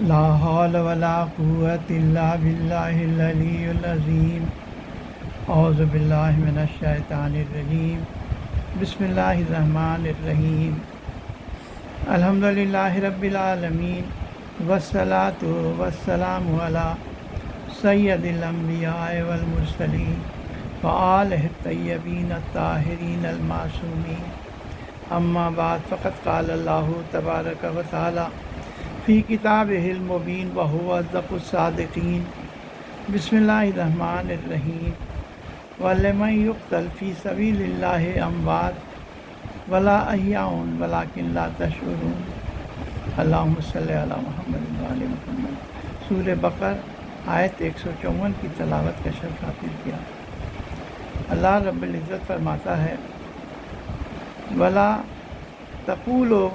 لا حول ولا قوة إلا بالله العلي العظيم اعوذ باللہ من الشیطان الرجیم بسم اللہ الرحمن الرحیم الحمد للہ رب العالمین والصلاة والسلام علی سید الانبیاء والمرسلین وآلہ الطیبین الطاہرین المعصومین اما بعد فقد قال اللہ تبارک و تعالی فی کتابہ المبین وہو اصدق الصادقین بسم اللہ الرحمن الرحیم وَلَمَن يُقْتَلْ فِي سَبِيلِ اللَّهِ أَمْوَاتٌ وَلَا أَحْيَاءٌ وَلَكِنْ لَا تَشْعُرُونَ اللہم صلی علی محمد وعلی محمد۔ سورہ بقر آیت 154 کی تلاوت کا شرف حاصل کیا۔ اللہ رب العزت فرماتا ہے وَلَا تَقُولُوا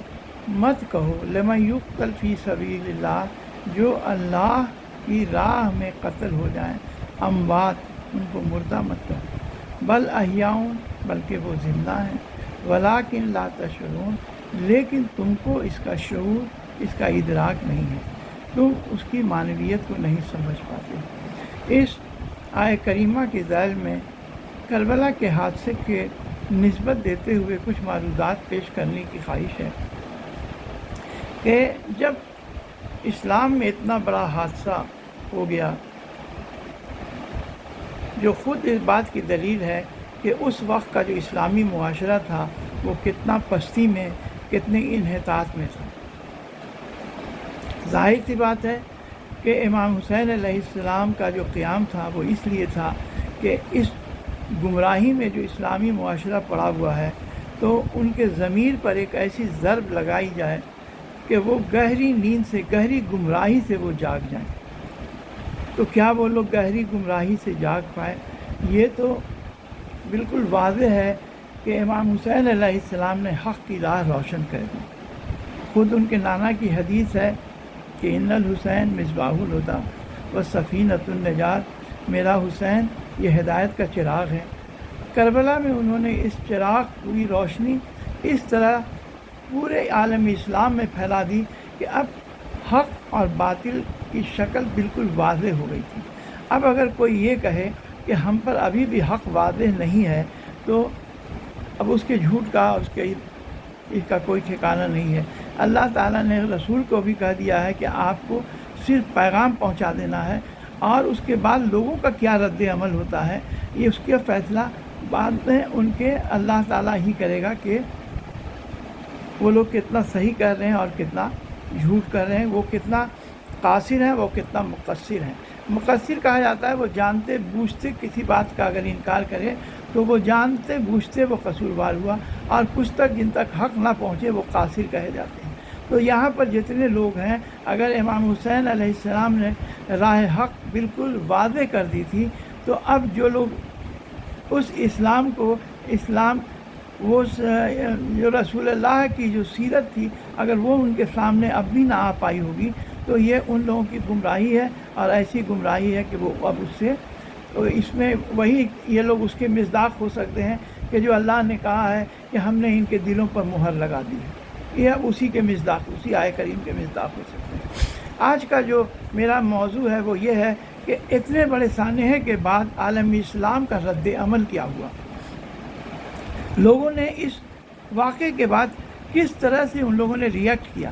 مت کہو لمن یقتل فی سبیل اللہ جو اللہ کی راہ میں قتل ہو جائیں، اموات ان کو مردہ مت کہو، بل احیاء بلکہ وہ زندہ ہیں، ولکن لا تشعرون لیکن تم کو اس کا شعور، اس کا ادراک نہیں ہے، تم اس کی معنویت کو نہیں سمجھ پاتے۔ اس آیہ کریمہ کے ذیل میں کربلا کے حادثے کے نسبت دیتے ہوئے کچھ معروضات پیش کرنے کی خواہش ہے کہ جب اسلام میں اتنا بڑا حادثہ ہو گیا، جو خود اس بات کی دلیل ہے کہ اس وقت کا جو اسلامی معاشرہ تھا وہ کتنا پستی میں، کتنے انحطاط میں تھا۔ ظاہر سی بات ہے کہ امام حسین علیہ السلام کا جو قیام تھا وہ اس لیے تھا کہ اس گمراہی میں جو اسلامی معاشرہ پڑا ہوا ہے تو ان کے ضمیر پر ایک ایسی ضرب لگائی جائے کہ وہ گہری نیند سے، گہری گمراہی سے وہ جاگ جائیں۔ تو کیا وہ لوگ گہری گمراہی سے جاگ پائے؟ یہ تو بالکل واضح ہے کہ امام حسین علیہ السلام نے حق کی راہ روشن کر دی۔ خود ان کے نانا کی حدیث ہے کہ ان الحسین مصباح الہدیٰ و سفینۃ النجات، میرا حسین یہ ہدایت کا چراغ ہے۔ کربلا میں انہوں نے اس چراغ پوری روشنی اس طرح پورے عالم اسلام میں پھیلا دی کہ اب حق اور باطل کی شکل بالکل واضح ہو گئی تھی۔ اب اگر کوئی یہ کہے کہ ہم پر ابھی بھی حق واضح نہیں ہے تو اب اس کے جھوٹ کا، اس کا کوئی ٹھکانہ نہیں ہے۔ اللہ تعالیٰ نے رسول کو بھی کہہ دیا ہے کہ آپ کو صرف پیغام پہنچا دینا ہے، اور اس کے بعد لوگوں کا کیا رد عمل ہوتا ہے یہ اس کا فیصلہ بعد میں ان کے اللہ تعالیٰ ہی کرے گا کہ وہ لوگ کتنا صحیح کر رہے ہیں اور کتنا جھوٹ کر رہے ہیں، وہ کتنا قاصر ہیں، وہ کتنا مقصر ہیں۔ مقصر کہا جاتا ہے وہ جانتے بوجھتے کسی بات کا اگر انکار کرے تو وہ جانتے بوجھتے وہ قصوروار ہوا، اور کچھ تک جن تک حق نہ پہنچے وہ قاصر کہے جاتے ہیں۔ تو یہاں پر جتنے لوگ ہیں، اگر امام حسین علیہ السلام نے راہ حق بالکل واضح کر دی تھی تو اب جو لوگ اس اسلام کو، اسلام وہ جو رسول اللہ کی جو سیرت تھی، اگر وہ ان کے سامنے اب بھی نہ آ پائی ہوگی تو یہ ان لوگوں کی گمراہی ہے، اور ایسی گمراہی ہے کہ وہ اب اس سے، تو اس میں وہی یہ لوگ اس کے مصداق ہو سکتے ہیں کہ جو اللہ نے کہا ہے کہ ہم نے ان کے دلوں پر مہر لگا دی ہے، یہ اب اسی کے مصداق، اسی آیہ کریم کے مصداق ہو سکتے ہیں۔ آج کا جو میرا موضوع ہے وہ یہ ہے کہ اتنے بڑے سانحے کے بعد عالم اسلام کا رد عمل کیا ہوا، لوگوں نے اس واقعے کے بعد کس طرح سے ان لوگوں نے ریئیکٹ کیا۔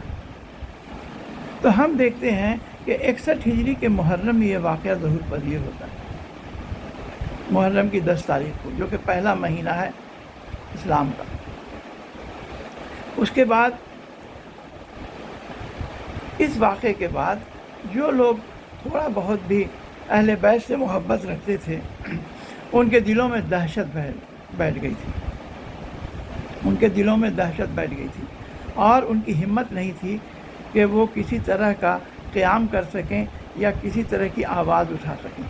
تو ہم دیکھتے ہیں کہ 61 ہجری کے محرم میں یہ واقعہ ظہور پذیر ہوتا ہے، محرم کی 10 تاریخ کو، جو کہ پہلا مہینہ ہے اسلام کا۔ اس کے بعد اس واقعے کے بعد جو لوگ تھوڑا بہت بھی اہل بیت سے محبت رکھتے تھے ان کے دلوں میں دہشت بیٹھ گئی تھی، ان کے دلوں میں دہشت بیٹھ گئی تھی، اور ان کی ہمت نہیں تھی کہ وہ کسی طرح کا قیام کر سکیں یا کسی طرح کی آواز اٹھا سکیں۔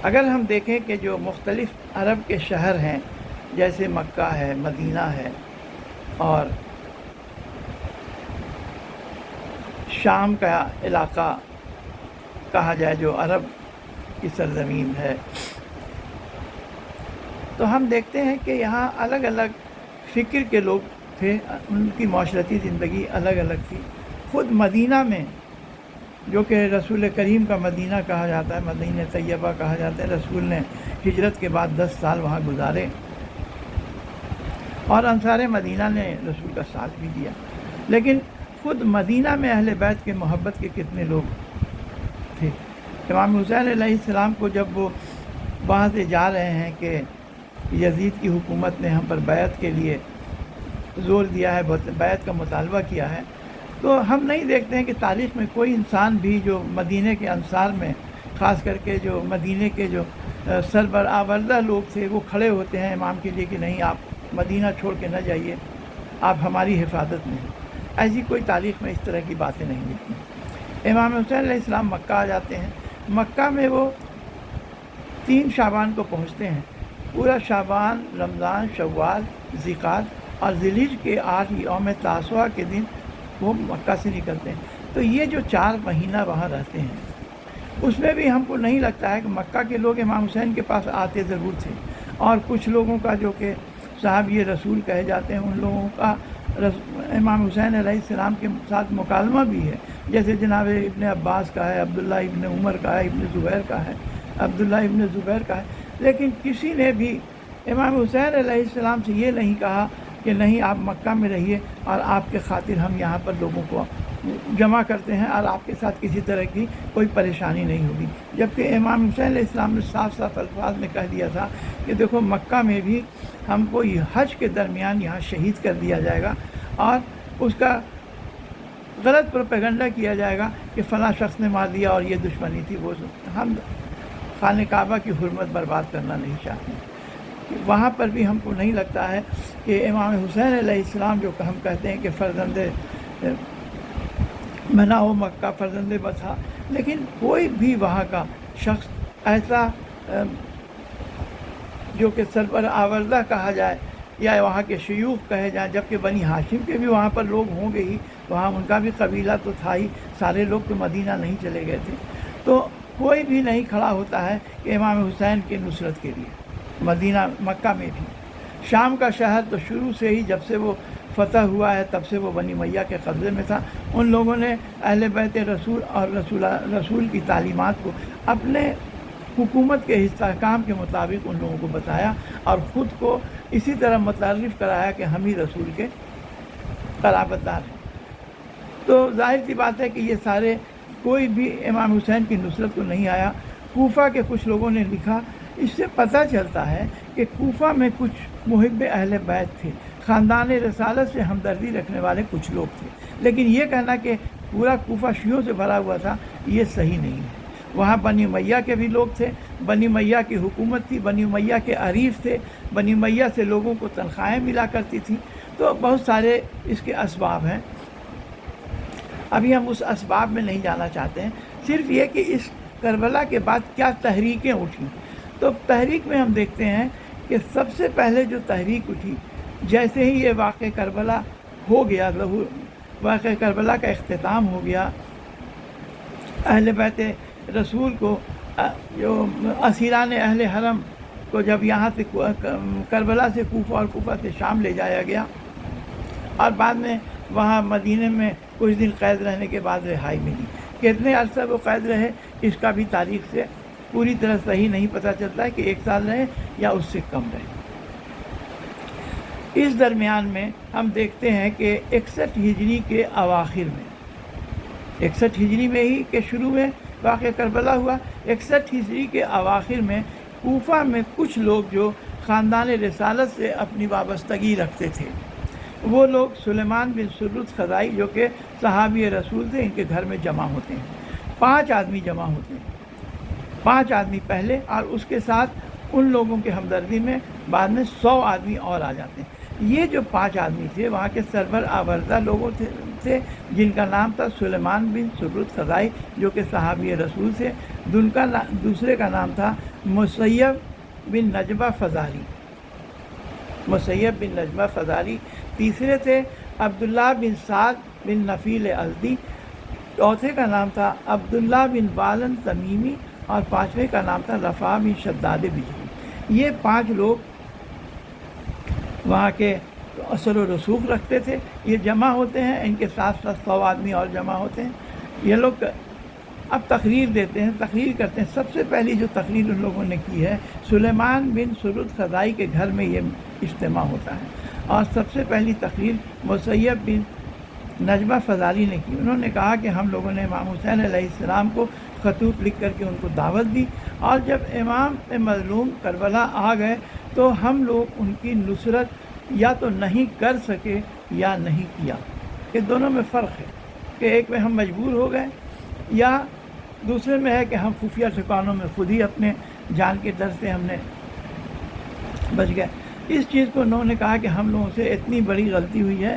اگر ہم دیکھیں کہ جو مختلف عرب کے شہر ہیں جیسے مکہ ہے، مدینہ ہے، اور شام کا علاقہ کہا جائے جو عرب کی سرزمین ہے، تو ہم دیکھتے ہیں کہ یہاں الگ الگ فکر کے لوگ تھے، ان کی معاشرتی زندگی الگ الگ تھی۔ خود مدینہ میں، جو کہ رسول کریم کا مدینہ کہا جاتا ہے، مدینہ طیبہ کہا جاتا ہے، رسول نے ہجرت کے بعد 10 سال وہاں گزارے اور انصار مدینہ نے رسول کا ساتھ بھی دیا، لیکن خود مدینہ میں اہل بیت کے محبت کے کتنے لوگ تھے۔ امام حسین علیہ السلام کو جب وہ وہاں سے جا رہے ہیں کہ یزید کی حکومت نے ہم پر بیعت کے لیے زور دیا ہے، بیعت کا مطالبہ کیا ہے، تو ہم نہیں دیکھتے ہیں کہ تاریخ میں کوئی انسان بھی جو مدینہ کے انصار میں، خاص کر کے جو مدینہ کے جو سربراوردہ لوگ تھے، وہ کھڑے ہوتے ہیں امام کے لیے کہ نہیں، آپ مدینہ چھوڑ کے نہ جائیے، آپ ہماری حفاظت میں ہیں۔ ایسی کوئی تاریخ میں اس طرح کی باتیں نہیں ملتی۔ امام حسین علیہ السلام مکہ آ جاتے ہیں، مکہ میں وہ 3 شعبان کو پہنچتے ہیں، پورا شعبان، رمضان، شوال، ذیقعدہ اور ذیالحجہ کے 8 یوم تاسوعہ کے دن وہ مکہ سے نکلتے ہیں۔ تو یہ جو 4 مہینہ وہاں رہتے ہیں، اس میں بھی ہم کو نہیں لگتا ہے کہ مکہ کے لوگ امام حسین کے پاس آتے ضرور تھے، اور کچھ لوگوں کا جو کہ صحابی رسول کہے جاتے ہیں، ان لوگوں کا امام حسین علیہ السلام کے ساتھ مکالمہ بھی ہے، جیسے جناب ابن عباس کا ہے، عبداللہ ابن عمر کا ہے، ابن زبیر کا ہے، عبداللہ ابن زبیر کا ہے، لیکن کسی نے بھی امام حسین علیہ السلام سے یہ نہیں کہا کہ نہیں، آپ مکہ میں رہیے اور آپ کے خاطر ہم یہاں پر لوگوں کو جمع کرتے ہیں اور آپ کے ساتھ کسی طرح کی کوئی پریشانی نہیں ہوگی، جبکہ امام حسین علیہ السلام نے صاف صاف الفاظ میں کہہ دیا تھا کہ دیکھو، مکہ میں بھی ہم کو یہ حج کے درمیان یہاں شہید کر دیا جائے گا اور اس کا غلط پروپیگنڈا کیا جائے گا کہ فلاں شخص نے مار دیا اور یہ دشمنی تھی، وہ ہم خانہ کعبہ کی حرمت برباد کرنا نہیں چاہتے۔ وہاں پر بھی ہم کو نہیں لگتا ہے کہ امام حسین علیہ السلام، جو کہ ہم کہتے ہیں کہ فرزند منا و مکہ، فرزند بسا، لیکن کوئی بھی وہاں کا شخص ایسا جو کہ سربراوردہ کہا جائے یا وہاں کے شیوخ کہے جائیں، جبکہ بنی ہاشم کے بھی وہاں پر لوگ ہوں گے ہی، وہاں ان کا بھی قبیلہ تو تھا ہی، سارے لوگ تو مدینہ نہیں چلے گئے تھے، تو کوئی بھی نہیں کھڑا ہوتا ہے کہ امام حسین کی نصرت کے لیے۔ مدینہ، مکہ میں بھی شام کا شہر تو شروع سے ہی، جب سے وہ فتح ہوا ہے تب سے وہ بنی امیہ کے قبضے میں تھا۔ ان لوگوں نے اہل بیت رسول اور رسول کی تعلیمات کو اپنے حکومت کے استحکام کے مطابق ان لوگوں کو بتایا اور خود کو اسی طرح متعارف کرایا کہ ہم ہی رسول کے قرابت دار ہیں۔ تو ظاہر سی بات ہے کہ یہ سارے، کوئی بھی امام حسین کی نصرت کو نہیں آیا۔ کوفہ کے کچھ لوگوں نے لکھا، اس سے پتہ چلتا ہے کہ کوفہ میں کچھ محب اہل بیت تھے، خاندان رسالت سے ہمدردی رکھنے والے کچھ لوگ تھے، لیکن یہ کہنا کہ پورا کوفہ شیعوں سے بھرا ہوا تھا، یہ صحیح نہیں ہے۔ وہاں بنی امیہ کے بھی لوگ تھے، بنی امیہ کی حکومت تھی، بنی امیہ کے عریف تھے، بنی امیہ سے لوگوں کو تنخواہیں ملا کرتی تھیں، تو بہت سارے اس کے اسباب ہیں۔ ابھی ہم اس اسباب میں نہیں جانا چاہتے ہیں، صرف یہ کہ اس کربلا کے بعد کیا تحریکیں اٹھیں۔ تو تحریک میں ہم دیکھتے ہیں کہ سب سے پہلے جو تحریک اٹھی، جیسے ہی یہ واقعہ کربلا ہو گیا، واقعہ کربلا کا اختتام ہو گیا، اہل بیت رسول کو، جو اسیران اہل حرم کو جب یہاں سے کربلا سے کوفہ اور کوفہ سے شام لے جایا گیا اور بعد میں وہاں مدینے میں کچھ دن قید رہنے کے بعد رہائی ملی۔ کتنے عرصہ وہ قید رہے، اس کا بھی تاریخ سے پوری طرح صحیح نہیں پتہ چلتا ہے کہ 1 سال رہے یا اس سے کم رہے۔ اس درمیان میں ہم دیکھتے ہیں کہ 61 ہجری کے اواخر میں، 61 ہجری میں ہی کے شروع میں واقعہ کربلا ہوا، 61 ہجری کے اواخر میں کوفہ میں کچھ لوگ جو خاندان رسالت سے اپنی وابستگی رکھتے تھے، وہ لوگ سلیمان بن سرد خزائی، جو کہ صحابی رسول تھے، ان کے گھر میں جمع ہوتے ہیں۔ 5 آدمی جمع ہوتے ہیں، 5 آدمی پہلے، اور اس کے ساتھ ان لوگوں کے ہمدردی میں بعد میں 100 آدمی اور آ جاتے ہیں۔ یہ جو 5 آدمی تھے وہاں کے سربراوردہ لوگوں تھے، جن کا نام تھا سلیمان بن سرد خزائی، جو کہ صحابی رسول سے، دوسرے کا نام تھا مسیب بن نجبہ فزاری، مسیب بن نجبہ فزاری، تیسرے تھے عبداللہ بن سعد بن نفیل ازدی، چوتھے کا نام تھا عبداللہ بن والن تمیمی، اور 5ویں کا نام تھا رفاع بن شداد بجلی۔ یہ 5 لوگ وہاں کے اثر و رسوخ رکھتے تھے. یہ جمع ہوتے ہیں, ان کے ساتھ 100 آدمی اور جمع ہوتے ہیں. یہ لوگ اب تقریر دیتے ہیں, تقریر کرتے ہیں. سب سے پہلی جو تقریر ان لوگوں نے کی ہے, سلیمان بن سرد خزائی کے گھر میں یہ اجتماع ہوتا ہے, اور سب سے پہلی تقریر مسیب بن نجمہ فضالی نے کی. انہوں نے کہا کہ ہم لوگوں نے امام حسین علیہ السلام کو خطوط لکھ کر کے ان کو دعوت دی, اور جب امام مظلوم کربلا آ گئے تو ہم لوگ ان کی نصرت یا تو نہیں کر سکے یا نہیں کیا. یہ دونوں میں فرق ہے کہ ایک میں ہم مجبور ہو گئے, یا دوسرے میں ہے کہ ہم خفیہ ٹھکانوں میں خود ہی اپنے جان کے ڈر سے ہم نے بچ گئے. اس چیز کو انہوں نے کہا کہ ہم لوگوں سے اتنی بڑی غلطی ہوئی ہے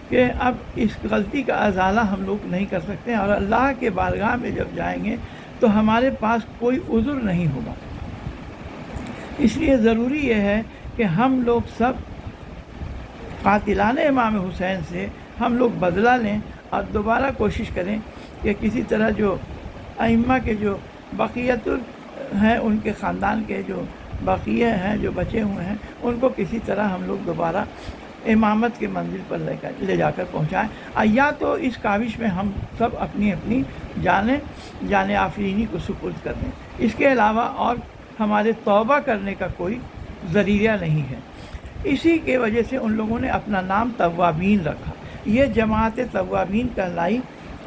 کہ اب اس غلطی کا ازالہ ہم لوگ نہیں کر سکتے, اور اللہ کے بارگاہ میں جب جائیں گے تو ہمارے پاس کوئی عذر نہیں ہوگا. اس لیے ضروری یہ ہے کہ ہم لوگ سب قاتلان امام حسین سے ہم لوگ بدلہ لیں, اور دوبارہ کوشش کریں کہ کسی طرح جو ائمہ کے جو بقیت ہیں, ان کے خاندان کے جو بقیہ ہیں جو بچے ہوئے ہیں, ان کو کسی طرح ہم لوگ دوبارہ امامت کے منزل پر لے جا کر پہنچائیں. یا تو اس کاوش میں ہم سب اپنی اپنی جان آفرینی کو سپرد کر دیں. اس کے علاوہ اور ہمارے توبہ کرنے کا کوئی ذریعہ نہیں ہے. اسی کی وجہ سے ان لوگوں نے اپنا نام توابین رکھا. یہ جماعت توابین کہلائی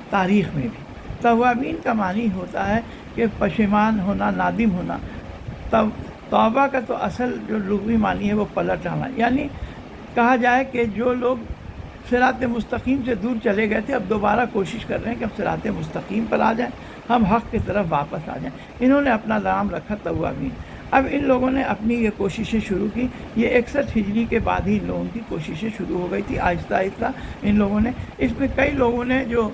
تاریخ میں بھی. توابین کا معنی ہوتا ہے کہ پشیمان ہونا, نادم ہونا. توبہ کا تو اصل جو لغوی معنی ہے وہ پلٹ آنا, یعنی کہا جائے کہ جو لوگ صراط مستقیم سے دور چلے گئے تھے اب دوبارہ کوشش کر رہے ہیں کہ ہم صراط مستقیم پر آ جائیں, ہم حق کی طرف واپس آ جائیں. انہوں نے اپنا نام رکھا توابین. اب ان لوگوں نے اپنی یہ کوششیں شروع کی. یہ 61 ہجری کے بعد ہی ان لوگوں کی کوششیں شروع ہو گئی تھی. آہستہ آہستہ ان لوگوں نے, اس میں کئی لوگوں نے جو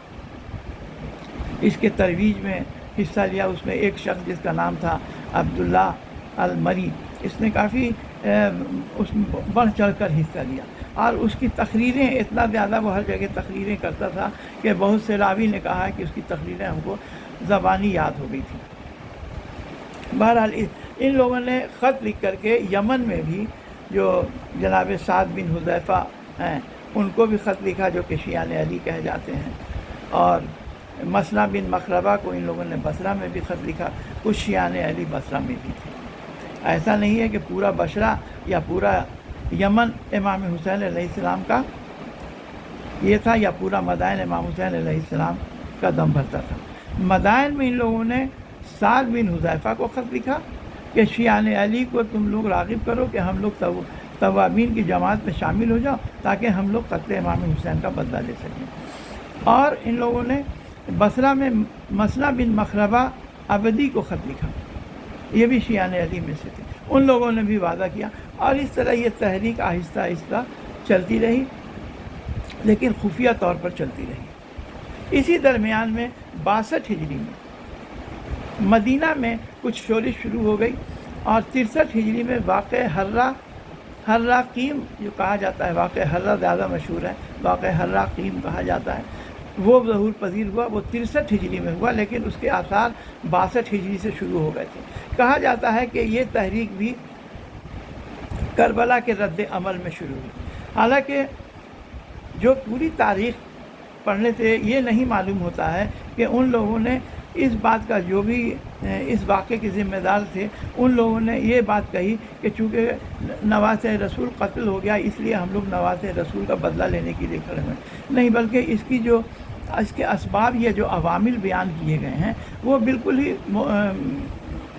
اس کے ترویج میں حصہ لیا. اس میں ایک شخص جس کا نام تھا عبداللہ المری, اس نے کافی اس میں بڑھ چڑھ کر حصہ لیا, اور اس کی تقریریں اتنا زیادہ, وہ ہر جگہ تقریریں کرتا تھا کہ بہت سے راوی نے کہا ہے کہ اس کی تقریریں ہم کو زبانی یاد ہو گئی تھی. بہرحال ان لوگوں نے خط لکھ کر کے یمن میں بھی جو جناب سعد بن حذیفہ ہیں ان کو بھی خط لکھا, جو کہ شیعان علی کہے جاتے ہیں, اور مسنا بن مخربہ کو ان لوگوں نے بصرہ میں بھی خط لکھا. کچھ شیعان علی بصرہ میں بھی تھے. ایسا نہیں ہے کہ پورا بصرہ یا پورا یمن امام حسین علیہ السلام کا یہ تھا, یا پورا مدائن امام حسین علیہ السلام کا دم بھرتا تھا. مدائن میں ان لوگوں نے سعد بن حذیفہ کو خط لکھا کہ شیعان علی کو تم لوگ راغب کرو کہ ہم لوگ توابین کی جماعت میں شامل ہو جاؤ, تاکہ ہم لوگ قتل امام حسین کا بدلہ لے سکیں. اور ان لوگوں نے بصرہ میں مسنا بن مخربہ عبدی کو خط لکھا, یہ بھی شیعان علی میں سے تھے. ان لوگوں نے بھی وعدہ کیا, اور اس طرح یہ تحریک آہستہ آہستہ چلتی رہی, لیکن خفیہ طور پر چلتی رہی. اسی درمیان میں 62 ہجری میں مدینہ میں کچھ شورش شروع ہو گئی, اور 63 ہجری میں واقع حراقیم جو کہا جاتا ہے, واقع حرہ زیادہ مشہور ہے, واقع حراقیم کہا جاتا ہے, وہ ظہور پذیر ہوا. وہ 63 ہجری میں ہوا, لیکن اس کے آثار 62 ہجری سے شروع ہو گئے تھے. کہا جاتا ہے کہ یہ تحریک بھی کربلا کے رد عمل میں شروع ہوئی. حالانکہ جو پوری تاریخ پڑھنے سے یہ نہیں معلوم ہوتا ہے کہ ان لوگوں نے اس بات کا, جو بھی اس واقعے کے ذمہ دار تھے, ان لوگوں نے یہ بات کہی کہ چونکہ نواز رسول قتل ہو گیا اس لیے ہم لوگ نواز رسول کا بدلہ لینے کے لیے کھڑے ہوئے. نہیں, بلکہ اس کے اسباب, یہ جو عوامل بیان کیے گئے ہیں وہ بالکل ہی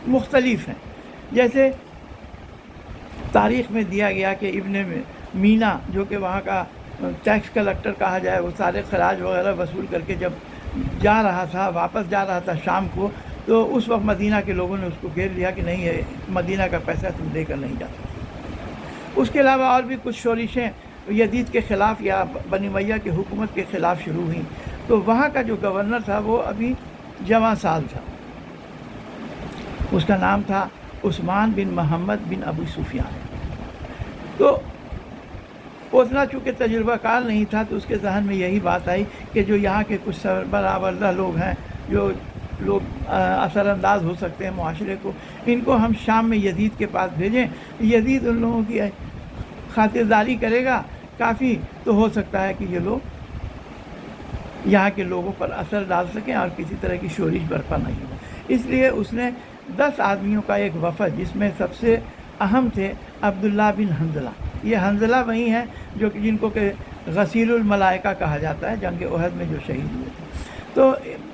مختلف ہیں. جیسے تاریخ میں دیا گیا کہ ابن مینا جو کہ وہاں کا ٹیکس کلیکٹر کہا جائے, وہ سارے خراج وغیرہ وصول کر کے جب جا رہا تھا, واپس جا رہا تھا شام کو, تو اس وقت مدینہ کے لوگوں نے اس کو گھیر لیا کہ نہیں, ہے مدینہ کا پیسہ تم دے کر نہیں جا سکتے. اس کے علاوہ اور بھی کچھ شورشیں یزید کے خلاف یا بنی امیہ کی حکومت کے خلاف شروع ہوئیں. تو وہاں کا جو گورنر تھا وہ ابھی جواں سال تھا, اس کا نام تھا عثمان بن محمد بن ابو سفیان. تو اتنا چونکہ تجربہ کار نہیں تھا, تو اس کے ذہن میں یہی بات آئی کہ جو یہاں کے کچھ سربراہ لوگ ہیں, جو لوگ اثر انداز ہو سکتے ہیں معاشرے کو, ان کو ہم شام میں یزید کے پاس بھیجیں. یزید ان لوگوں کی خاطرداری کرے گا کافی تو ہو سکتا ہے کہ یہ لوگ یہاں کے لوگوں پر اثر ڈال سکیں اور کسی طرح کی شورش برپا نہیں ہو۔ اس لیے اس نے 10 آدمیوں کا ایک وفد، جس میں سب سے اہم تھے عبداللہ بن حنظلہ۔ یہ حنظلہ وہی ہیں جو کہ جن کو کہ غسیل الملائکہ کہا جاتا ہے، جنگ احد میں جو شہید ہوئے تھے۔ تو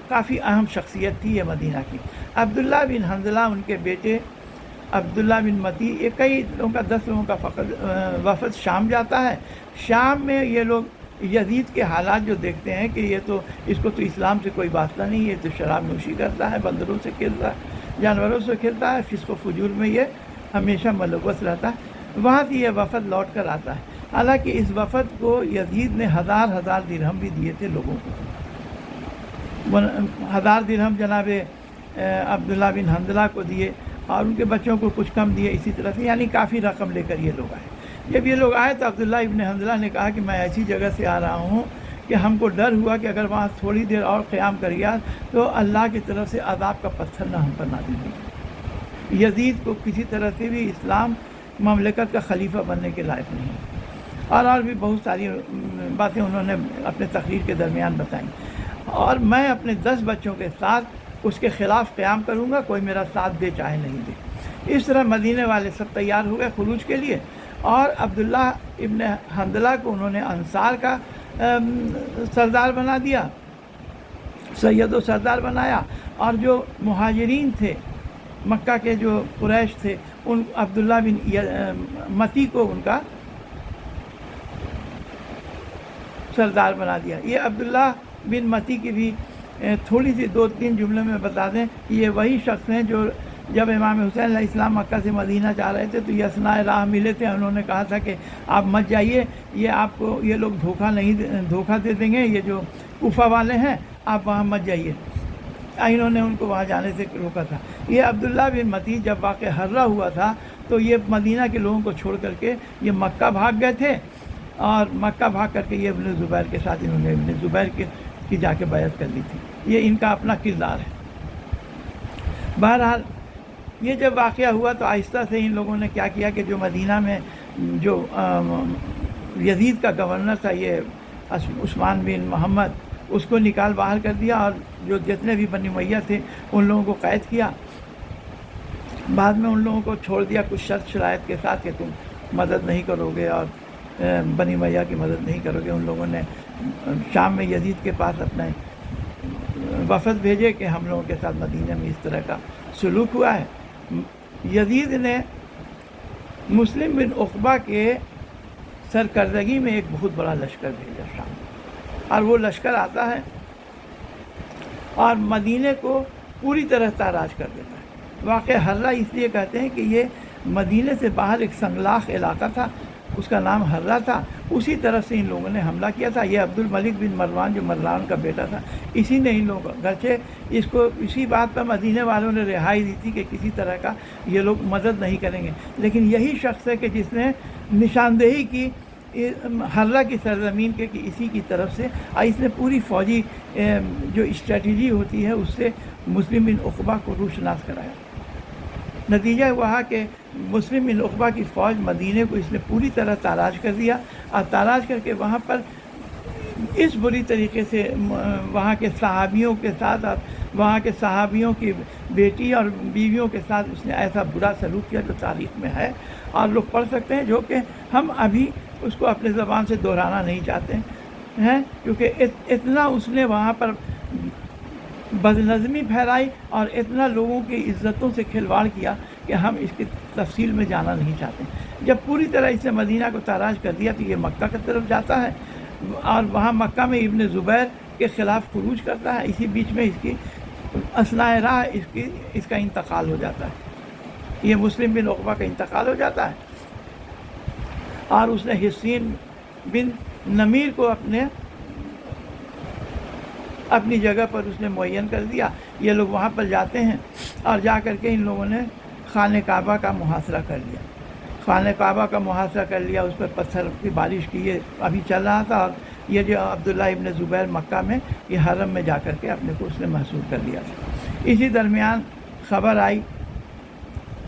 کافی اہم شخصیت تھی یہ مدینہ کی۔ عبداللہ بن حنظلہ، ان کے بیٹے عبداللہ بن متی، یہ کئی لوگوں کا 10 لوگوں کا وفد شام جاتا ہے۔ شام میں یہ لوگ یزید کے حالات جو دیکھتے ہیں کہ یہ تو اس کو تو اسلام سے کوئی واسطہ نہیں، یہ تو شراب نوشی کرتا ہے، بندروں سے کھیلتا ہے، جانوروں سے کھیلتا ہے، فسق و فجور میں یہ ہمیشہ ملوث رہتا ہے۔ وہاں سے یہ وفد لوٹ کر آتا ہے۔ حالانکہ اس وفد کو یزید نے 1000 درہم بھی دیے تھے لوگوں کو۔ 1000 درہم جناب عبداللہ بن حنظلہ کو دیے اور ان کے بچوں کو کچھ کم دیے، اسی طرح سے، یعنی کافی رقم لے کر یہ لوگ آئے۔ جب یہ لوگ آئے تو عبداللہ ابن حنظلہ نے کہا کہ میں ایسی جگہ سے آ رہا ہوں کہ ہم کو ڈر ہوا کہ اگر وہاں تھوڑی دیر اور قیام کر گیا تو اللہ کی طرف سے عذاب کا پتھر نہ ہم پر نازل ہوگا۔ یزید کو کسی طرح سے بھی اسلام مملکت کا خلیفہ بننے کے لائق نہیں، اور بھی بہت ساری باتیں انہوں نے اپنے تقریر کے درمیان بتائیں۔ اور میں اپنے 10 بچوں کے ساتھ اس کے خلاف قیام کروں گا، کوئی میرا ساتھ دے چاہے نہیں دے۔ اس طرح مدینے والے سب تیار ہو گئے خروج کے لیے، اور عبداللہ ابن حنظلہ کو انہوں نے انصار کا سردار بنا دیا، سید و سردار بنایا، اور جو مہاجرین تھے مکہ کے، جو قریش تھے، ان عبداللہ بن متی کو ان کا سردار بنا دیا۔ یہ عبداللہ بن متی کی بھی تھوڑی سی 2-3 جملوں میں بتا دیں کہ یہ وہی شخص ہیں جو جب امام حسین علیہ السلام مکہ سے مدینہ جا رہے تھے تو یہ اثناء راہ ملے تھے۔ انہوں نے کہا تھا کہ آپ مت جائیے، یہ آپ کو یہ لوگ دھوکہ دے دیں گے، یہ جو کوفہ والے ہیں، آپ وہاں مت جائیے۔ انہوں نے ان کو وہاں جانے سے روکا تھا۔ یہ عبداللہ بن متی جب واقع حرہ ہوا تھا تو یہ مدینہ کے لوگوں کو چھوڑ کر کے یہ مکہ بھاگ گئے تھے، اور مکہ بھاگ کر کے یہ ابن زبیر کے ساتھ انہوں نے ابن زبیر کی جا کے بیعت کر لی تھی۔ یہ ان کا اپنا کردار ہے۔ بہرحال یہ جب واقعہ ہوا تو آہستہ سے ان لوگوں نے کیا کیا کہ جو مدینہ میں جو یزید کا گورنر تھا، یہ عثمان بن محمد، اس کو نکال باہر کر دیا، اور جو جتنے بھی بنی امیہ تھے ان لوگوں کو قید کیا۔ بعد میں ان لوگوں کو چھوڑ دیا کچھ شرط شرائط کے ساتھ کہ تم مدد نہیں کرو گے اور بنی امیہ کی مدد نہیں کرو گے۔ ان لوگوں نے شام میں یزید کے پاس اپنے وفد بھیجے کہ ہم لوگوں کے ساتھ مدینہ میں اس طرح کا سلوک ہوا ہے۔ یزید نے مسلم بن عقبہ کے سرکردگی میں ایک بہت بڑا لشکر بھیجا شام میں، اور وہ لشکر آتا ہے اور مدینے کو پوری طرح تاراج کر دیتا ہے۔ واقع حرہ اس لیے کہتے ہیں کہ یہ مدینے سے باہر ایک سنگلاخ علاقہ تھا، اس کا نام حرہ تھا، اسی طرف سے ان لوگوں نے حملہ کیا تھا۔ یہ عبد الملک بن مروان جو مروان کا بیٹا تھا، اسی نے ان لوگوں گرچہ اس کو اسی بات پر مدینے والوں نے رہائی دی تھی کہ کسی طرح کا یہ لوگ مدد نہیں کریں گے، لیکن یہی شخص ہے کہ جس نے نشاندہی کی حرہ کی سرزمین کے کہ اسی کی طرف سے، اور اس نے پوری فوجی جو اسٹریٹجی ہوتی ہے اس سے مسلم بن عقبہ کو روشناس کرایا۔ نتیجہ ہوا کہ مسلم بن عقبہ کی فوج مدینے کو اس نے پوری طرح تاراج کر دیا، اور تاراج کر کے وہاں پر اس بری طریقے سے وہاں کے صحابیوں کے ساتھ اور وہاں کے صحابیوں کی بیٹی اور بیویوں کے ساتھ اس نے ایسا برا سلوک کیا جو تاریخ میں ہے، اور لوگ پڑھ سکتے ہیں، جو کہ ہم ابھی اس کو اپنے زبان سے دہرانا نہیں چاہتے ہیں، کیونکہ اتنا اس نے وہاں پر بدنظمی پھیلائی اور اتنا لوگوں کی عزتوں سے کھلواڑ کیا کہ ہم اس کی تفصیل میں جانا نہیں چاہتے۔ جب پوری طرح اس نے مدینہ کو تاراج کر دیا تو یہ مکہ کی طرف جاتا ہے، اور وہاں مکہ میں ابن زبیر کے خلاف خروج کرتا ہے۔ اسی بیچ میں اس کی اثناء راہ اس کا انتقال ہو جاتا ہے، یہ مسلم بن عقبہ کا انتقال ہو جاتا ہے، اور اس نے حصین بن نمیر کو اپنی جگہ پر اس نے معین کر دیا۔ یہ لوگ وہاں پر جاتے ہیں اور جا کر کے ان لوگوں نے خانہ کعبہ کا محاصرہ کر لیا، خانہ کعبہ کا محاصرہ کر لیا، اس پر پتھر کی بارش کی، یہ ابھی چل رہا تھا، اور یہ جو عبداللہ ابن زبیر مکہ میں یہ حرم میں جا کر کے اپنے کو اس نے محصور کر لیا تھا۔ اسی درمیان خبر آئی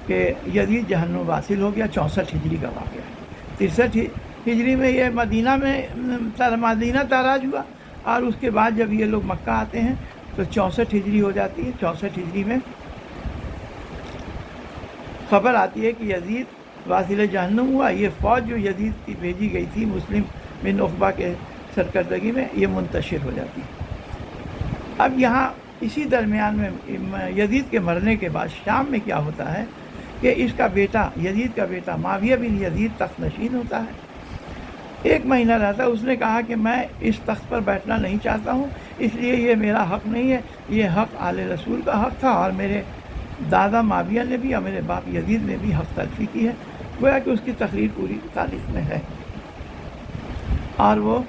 کہ یزید جہنم واصل ہو گیا۔ 64 ہجری کا واقعہ ہے، 63 ہجری میں یہ مدینہ تاراج ہوا، اور اس کے بعد جب یہ لوگ مکہ آتے ہیں تو 64 ہجری ہو جاتی ہے۔ 64 ہجری میں خبر آتی ہے کہ یزید واصل جہنم ہوا۔ یہ فوج جو یزید کی بھیجی گئی تھی مسلم بن عقبہ کے سرکردگی میں، یہ منتشر ہو جاتی ہے۔ اب یہاں اسی درمیان میں یزید کے مرنے کے بعد شام میں کیا ہوتا ہے کہ اس کا بیٹا، یزید کا بیٹا معاویہ بن یزید تخت نشین ہوتا ہے۔ 1 مہینہ رہتا ہے، اس نے کہا کہ میں اس تخت پر بیٹھنا نہیں چاہتا ہوں، اس لیے یہ میرا حق نہیں ہے، یہ حق آل رسول کا حق تھا، اور میرے دادا معاویہ نے بھی اور میرے باپ یزید نے بھی حق تلفی کی ہے۔ گویا کہ اس کی تقریر پوری تاریخ میں ہے، اور وہ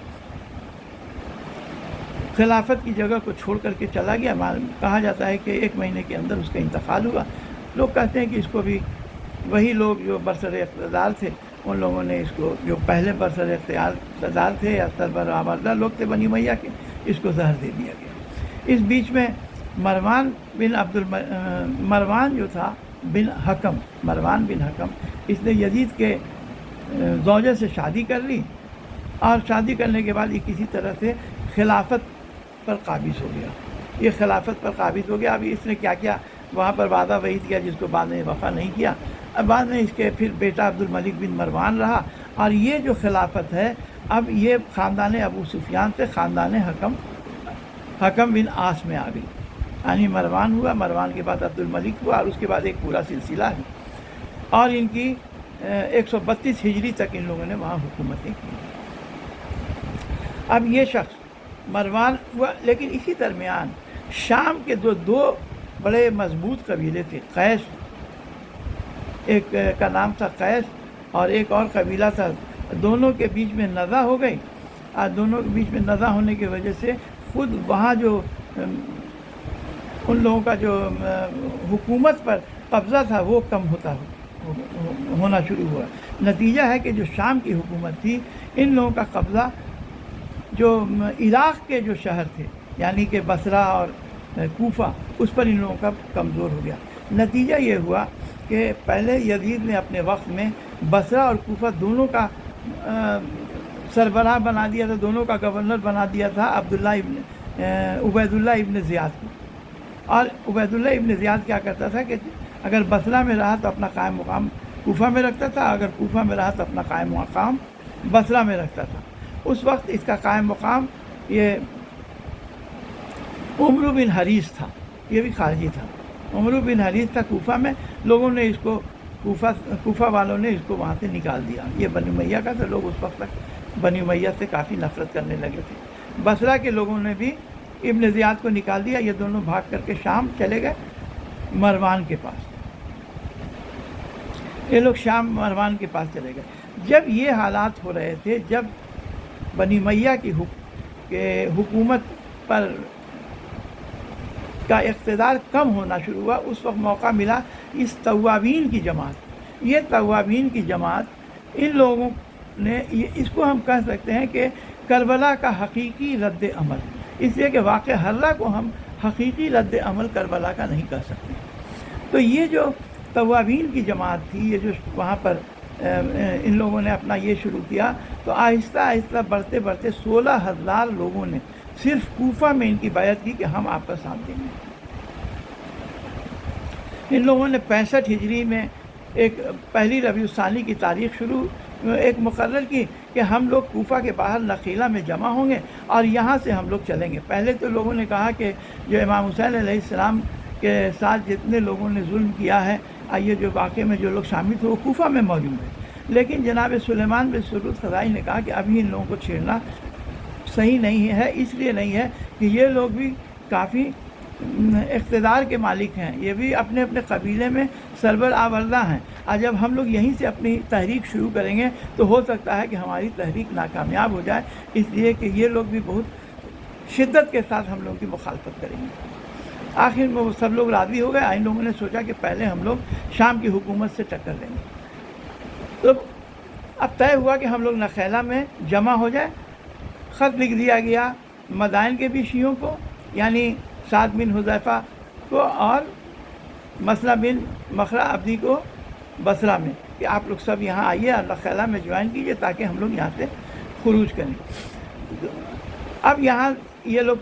خلافت کی جگہ کو چھوڑ کر کے چلا گیا۔ کہا جاتا ہے کہ 1 مہینے کے اندر اس کا انتقال ہوا۔ لوگ کہتے ہیں کہ اس کو بھی وہی لوگ جو برسر اقتدار تھے، ان لوگوں نے اس کو، جو پہلے برسر اقتدار تھے یا سربراہ لوگ تھے بنی امیہ کے، اس کو زہر دے دیا گیا۔ اس بیچ میں مروان جو تھا مروان بن حکم، اس نے یزید کے زوجہ سے شادی کر لی، اور شادی کرنے کے بعد یہ کسی طرح سے خلافت پر قابض ہو گیا۔ یہ خلافت پر قابض ہو گیا۔ ابھی اس نے کیا کیا وہاں پر وعدہ وعید کیا جس کو بعد میں وفا نہیں کیا۔ اب بعد میں اس کے پھر بیٹا عبد الملک بن مروان رہا، اور یہ جو خلافت ہے اب یہ خاندان ابو سفیان سے خاندان حکم بن عاص میں آ گئی۔ یعنی مروان ہوا، مروان کے بعد عبد الملک ہوا، اور اس کے بعد ایک پورا سلسلہ ہے، اور ان کی 132 ہجری تک ان لوگوں نے وہاں حکومتیں کی۔ اب یہ شخص مروان ہوا، لیکن اسی درمیان شام کے دو بڑے مضبوط قبیلے تھے، قیس، ایک کا نام تھا قیس، اور ایک اور قبیلہ تھا، دونوں کے بیچ میں نزاع ہو گئی، اور دونوں کے بیچ میں نزاع ہونے کی وجہ سے خود وہاں جو ان لوگوں کا جو حکومت پر قبضہ تھا وہ کم ہونا شروع ہوا۔ نتیجہ ہے کہ جو شام کی حکومت تھی، ان لوگوں کا قبضہ جو عراق کے جو شہر تھے، یعنی کہ بصرہ اور کوفہ، اس پر ان لوگوں کا کمزور ہو گیا۔ نتیجہ یہ ہوا کہ پہلے یزید نے اپنے وقت میں بصرہ اور کوفہ دونوں کا سربراہ بنا دیا تھا، دونوں کا گورنر بنا دیا تھا عبید اللہ ابن زیاد کو، اور عبید اللہ ابن زیاد کیا کرتا تھا کہ اگر بصرہ میں رہا تو اپنا قائم مقام کوفہ میں رکھتا تھا، اگر کوفہ میں رہا تو اپنا قائم مقام بصرہ میں رکھتا تھا۔ اس وقت اس کا قائم مقام یہ عمرو بن حریث تھا، یہ بھی خارجی تھا، عمرو بن حریث تھا کوفہ میں۔ لوگوں نے اس کو کوفہ والوں نے اس کو وہاں سے نکال دیا۔ یہ بنی امیہ کا تھا، لوگ اس وقت تک بنی امیہ سے کافی نفرت کرنے لگے تھے۔ بصرہ کے لوگوں نے بھی ابن زیاد کو نکال دیا۔ یہ دونوں بھاگ کر کے شام چلے گئے، مروان کے پاس۔ یہ لوگ شام مروان کے پاس چلے گئے۔ جب یہ حالات ہو رہے تھے، جب بنی امیہ کی حکومت پر کا اقتدار کم ہونا شروع ہوا، اس وقت موقع ملا اس توابین کی جماعت۔ یہ توابین کی جماعت، ان لوگوں نے، اس کو ہم کہہ سکتے ہیں کہ کربلا کا حقیقی رد عمل، اس لیے کہ واقعہ حرہ کو ہم حقیقی رد عمل کربلا کا نہیں کہہ سکتے۔ تو یہ جو توابین کی جماعت تھی، یہ جو وہاں پر ان لوگوں نے اپنا یہ شروع کیا، تو آہستہ آہستہ بڑھتے بڑھتے 16,000 لوگوں نے صرف کوفہ میں ان کی بیعت کی کہ ہم آپ کا ساتھ دیں گے۔ ان لوگوں نے 65 ہجری میں ایک پہلی ربیع الثانی کی تاریخ ایک مقرر کی کہ ہم لوگ کوفہ کے باہر نخیلہ میں جمع ہوں گے اور یہاں سے ہم لوگ چلیں گے۔ پہلے تو لوگوں نے کہا کہ جو امام حسین علیہ السلام کے ساتھ جتنے لوگوں نے ظلم کیا ہے، یہ جو واقعے میں جو لوگ شامل تھے وہ کوفہ میں موجود ہیں، لیکن جناب سلیمان بن سرور خزائی نے کہا کہ ابھی ان لوگوں کو چھیڑنا صحیح نہیں ہے، اس لیے نہیں ہے کہ یہ لوگ بھی کافی اقتدار کے مالک ہیں، یہ بھی اپنے اپنے قبیلے میں سربراہ ہیں، اور جب ہم لوگ یہیں سے اپنی تحریک شروع کریں گے تو ہو سکتا ہے کہ ہماری تحریک ناکامیاب ہو جائے، اس لیے کہ یہ لوگ بھی بہت شدت کے ساتھ ہم لوگوں کی مخالفت کریں گے۔ آخر میں وہ سب لوگ راضی ہو گئے۔ ان لوگوں نے سوچا کہ پہلے ہم لوگ شام کی حکومت سے ٹکر لیں گے، تو اب طے ہوا کہ ہم لوگ نخیلہ میں جمع ہو جائے۔ خط لکھ دیا گیا مدائن کے بھی شیعوں کو، یعنی سعد بن حذیفہ کو اور مسلم بن مخرہ عبدی کو بصرہ میں، کہ آپ لوگ سب یہاں آئیے اور نخلا میں جوائن کیجیے تاکہ ہم لوگ یہاں سے خروج کریں۔ اب یہاں یہ لوگ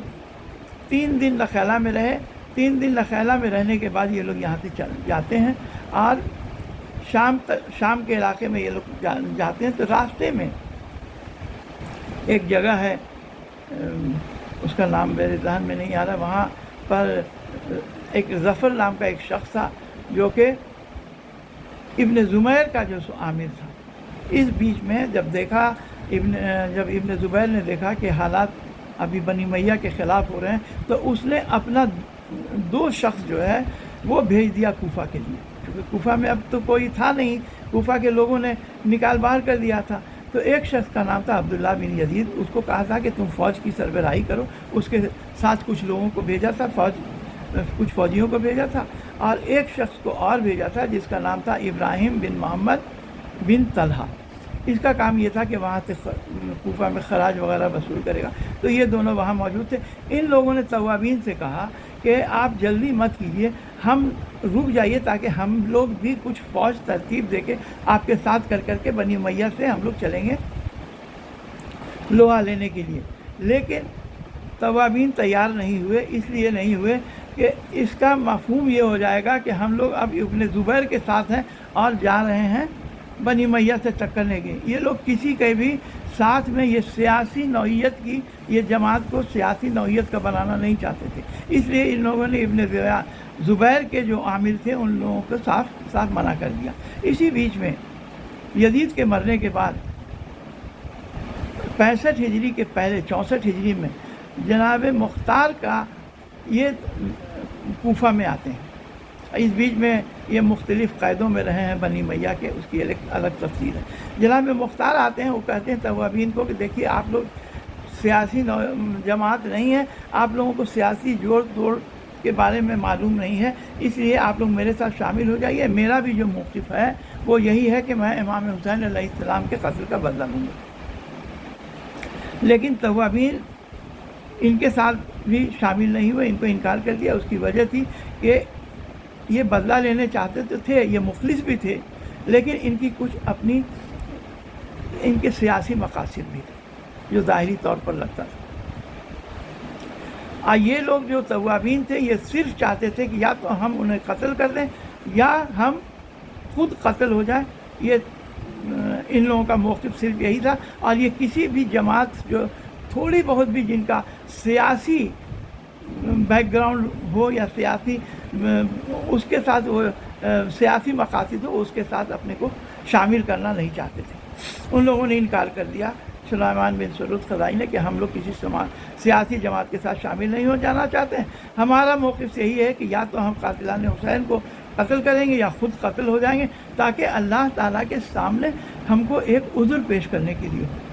3 دن نخلا میں رہے۔ 3 دن نخلا میں رہنے کے بعد یہ لوگ یہاں سے چل جاتے ہیں اور شام کے علاقے میں یہ لوگ جاتے ہیں۔ تو راستے میں ایک جگہ ہے، اس کا نام میرے ذہن میں نہیں آ رہا، وہاں پر ایک ظفر نام کا ایک شخص تھا جو کہ ابن زبیر کا جو عامل تھا۔ اس بیچ میں جب ابن زبیر نے دیکھا کہ حالات ابھی بنی امیہ کے خلاف ہو رہے ہیں، تو اس نے اپنا 2 شخص جو ہے وہ بھیج دیا کوفہ کے لیے، کیونکہ کوفہ میں اب تو کوئی تھا نہیں، کوفہ کے لوگوں نے نکال باہر کر دیا تھا۔ تو ایک شخص کا نام تھا عبداللہ بن یزید، اس کو کہا تھا کہ تم فوج کی سربراہی کرو۔ اس کے ساتھ کچھ لوگوں کو بھیجا تھا، کچھ فوجیوں کو بھیجا تھا، اور ایک شخص کو اور بھیجا تھا جس کا نام تھا ابراہیم بن محمد بن طلحہ۔ اس کا کام یہ تھا کہ وہاں سے کوفہ میں خراج وغیرہ وصول کرے گا۔ تو یہ دونوں وہاں موجود تھے۔ ان لوگوں نے توابین سے کہا کہ آپ جلدی مت کیجیے، ہم رک جائیے تاکہ ہم لوگ بھی کچھ فوج ترتیب دے کے آپ کے ساتھ کر کے بنی امیہ سے ہم لوگ چلیں گے لوہا لینے کے لیے۔ لیکن توابین تیار نہیں ہوئے، اس لیے نہیں ہوئے کہ اس کا مفہوم یہ ہو جائے گا کہ ہم لوگ اب ابن زبیر کے ساتھ ہیں اور جا رہے ہیں بنی امیہ سے ٹکرنے کے۔ یہ لوگ کسی کے بھی ساتھ میں یہ سیاسی نوعیت کی، یہ جماعت کو سیاسی نوعیت کا بنانا نہیں چاہتے تھے، اس لیے ان لوگوں نے ابن زبیر کے جو عامل تھے ان لوگوں کو صاف منع کر دیا۔ اسی بیچ میں یزید کے مرنے کے بعد 65 ہجری کے پہلے 64 ہجری میں جناب مختار کا یہ کوفہ میں آتے ہیں۔ اس بیچ میں یہ مختلف قیدوں میں رہے ہیں بنی امیہ کے، اس کی الگ تفصیل ہے۔ جناب مختار آتے ہیں، وہ کہتے ہیں توابین کو کہ دیکھیے آپ لوگ سیاسی جماعت نہیں ہے، آپ لوگوں کو سیاسی جوڑ توڑ کے بارے میں معلوم نہیں ہے، اس لیے آپ لوگ میرے ساتھ شامل ہو جائیے۔ میرا بھی جو موقف ہے وہ یہی ہے کہ میں امام حسین علیہ السلام کے قتل کا بدلہ لوں گا۔ لیکن توابین ان کے ساتھ بھی شامل نہیں ہوئے، ان کو انکار کر دیا۔ اس کی وجہ تھی کہ یہ بدلہ لینے چاہتے تو تھے، یہ مخلص بھی تھے، لیکن ان کی کچھ اپنی ان کے سیاسی مقاصد بھی تھے جو ظاہری طور پر لگتا تھا۔ یہ لوگ جو توابین تھے یہ صرف چاہتے تھے کہ یا تو ہم انہیں قتل کر دیں یا ہم خود قتل ہو جائیں۔ یہ ان لوگوں کا موقف صرف یہی تھا، اور یہ کسی بھی جماعت جو تھوڑی بہت بھی جن کا سیاسی بیک گراؤنڈ ہو یا سیاسی اس کے ساتھ وہ سیاسی مقاصد ہو، اس کے ساتھ اپنے کو شامل کرنا نہیں چاہتے تھے۔ ان لوگوں نے انکار کر دیا سلیمان بن سرود خزائی نے کہ ہم لوگ کسی سیاسی جماعت کے ساتھ شامل نہیں ہو جانا چاہتے ہیں، ہمارا موقف یہی ہے کہ یا تو ہم قاتلان حسین کو قتل کریں گے یا خود قتل ہو جائیں گے تاکہ اللہ تعالیٰ کے سامنے ہم کو ایک عذر پیش کرنے کے لیے ہو۔